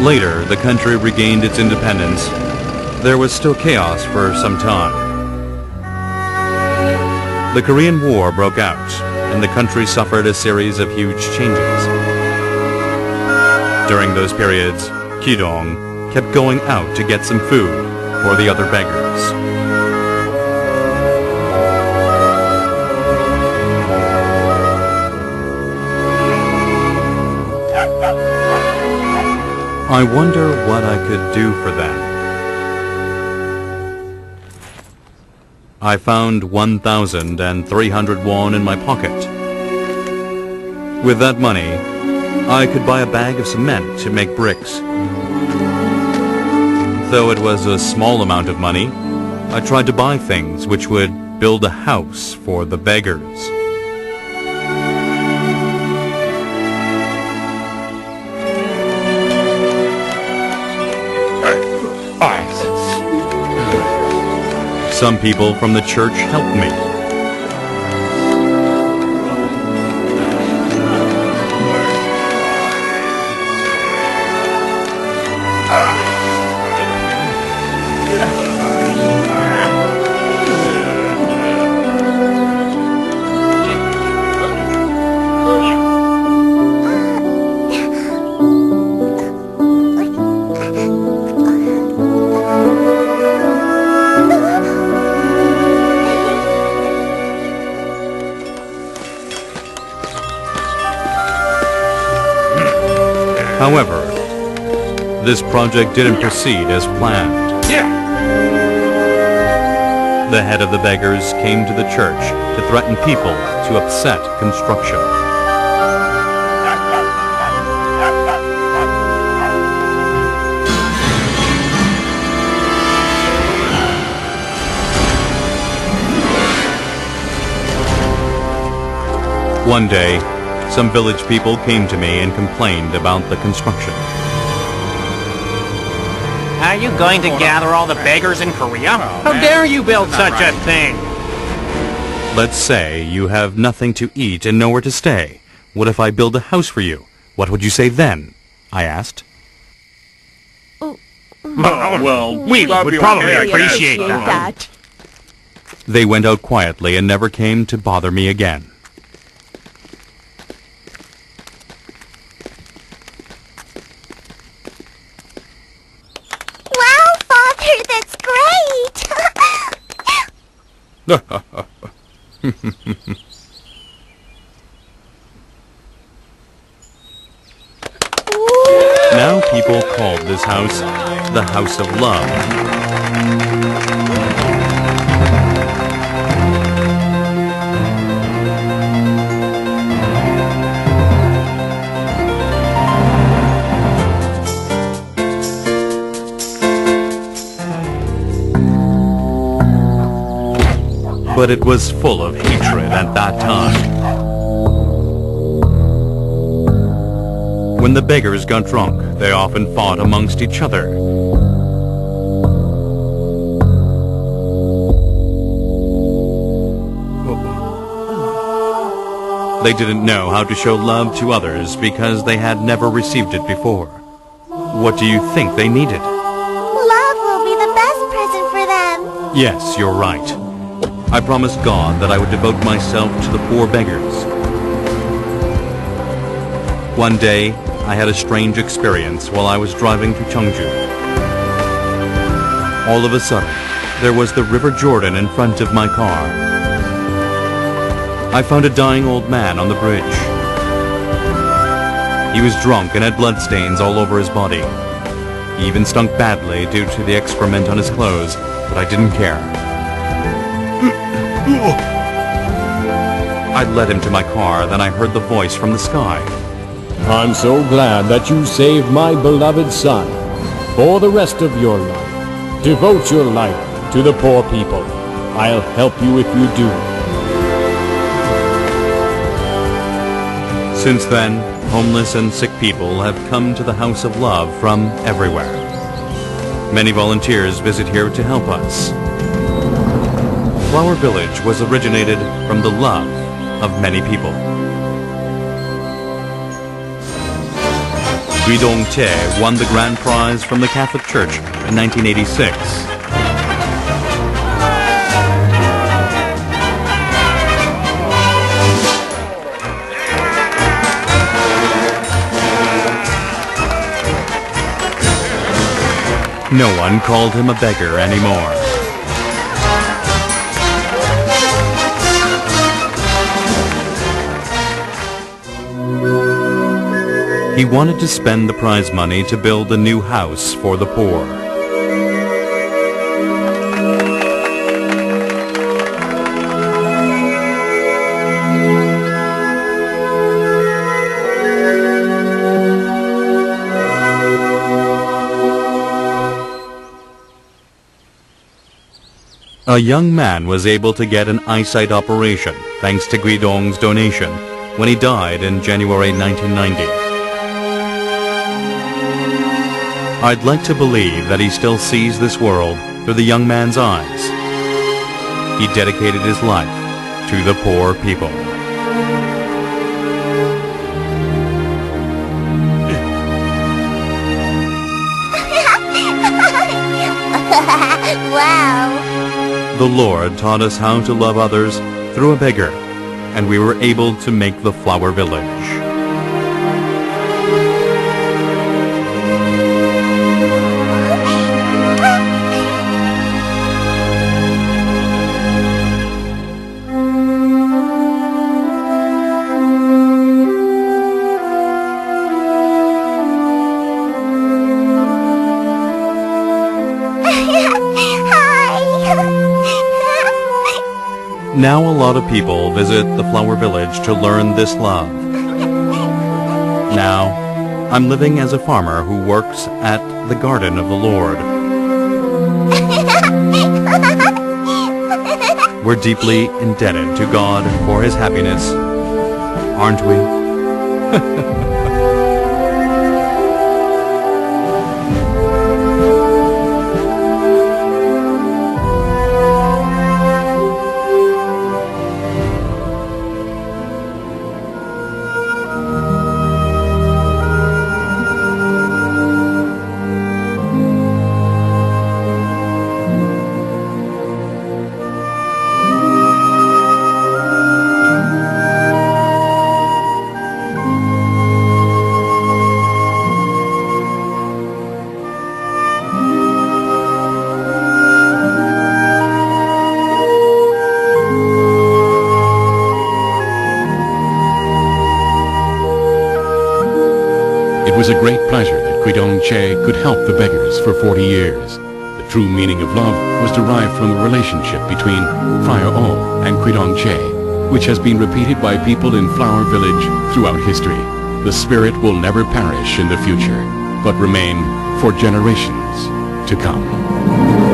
Later, the country regained its independence. There was still chaos for some time. The Korean War broke out, and the country suffered a series of huge changes. During those periods, Ki-dong kept going out to get some food for the other beggars. I wonder what I could do for them. I found 1,300 won in my pocket. With that money, I could buy a bag of cement to make bricks. Though it was a small amount of money, I tried to buy things which would build a house for the beggars. Some people from the church helped me. However, this project didn't proceed as planned. The head of the beggars came to the church to threaten people to upset construction. One day, some village people came to me and complained about the construction. Are you going to gather all the beggars in Korea? How dare you build such a thing? Let's say you have nothing to eat and nowhere to stay. What if I build a house for you? What would you say then? I asked. Well, we would probably appreciate that. They went out quietly and never came to bother me again. That's great! Now people called this house the House of Love. But it was full of hatred at that time. When the beggars got drunk, they often fought amongst each other. They didn't know how to show love to others because they had never received it before. What do you think they needed? Love will be the best present for them. Yes, you're right. I promised God that I would devote myself to the poor beggars. One day, I had a strange experience while I was driving to Cheongju. All of a sudden, there was the River Jordan in front of my car. I found a dying old man on the bridge. He was drunk and had bloodstains all over his body. He even stunk badly due to the excrement on his clothes, but I didn't care. I led him to my car, then I heard the voice from the sky. I'm so glad that you saved my beloved son. For the rest of your life, devote your life to the poor people. I'll help you if you do. Since then, homeless and sick people have come to the House of Love from everywhere. Many volunteers visit here to help us. Flower Village was originated from the love of many people. Guidong-che won the grand prize from the Catholic Church in 1986. No one called him a beggar anymore. He wanted to spend the prize money to build a new house for the poor. A young man was able to get an eyesight operation thanks to Guidong's donation when he died in January 1990. I'd like to believe that he still sees this world through the young man's eyes. He dedicated his life to the poor people. Wow. The Lord taught us how to love others through a beggar, and we were able to make the Flower Village. Now a lot of people visit the Flower Village to learn this love. Now, I'm living as a farmer who works at the garden of the Lord. We're deeply indebted to God for His happiness, aren't we? It was a great pleasure that Guidong-che could help the beggars for 40 years. The true meaning of love was derived from the relationship between Friar O and Guidong-che, which has been repeated by people in Flower Village throughout history. The spirit will never perish in the future, but remain for generations to come.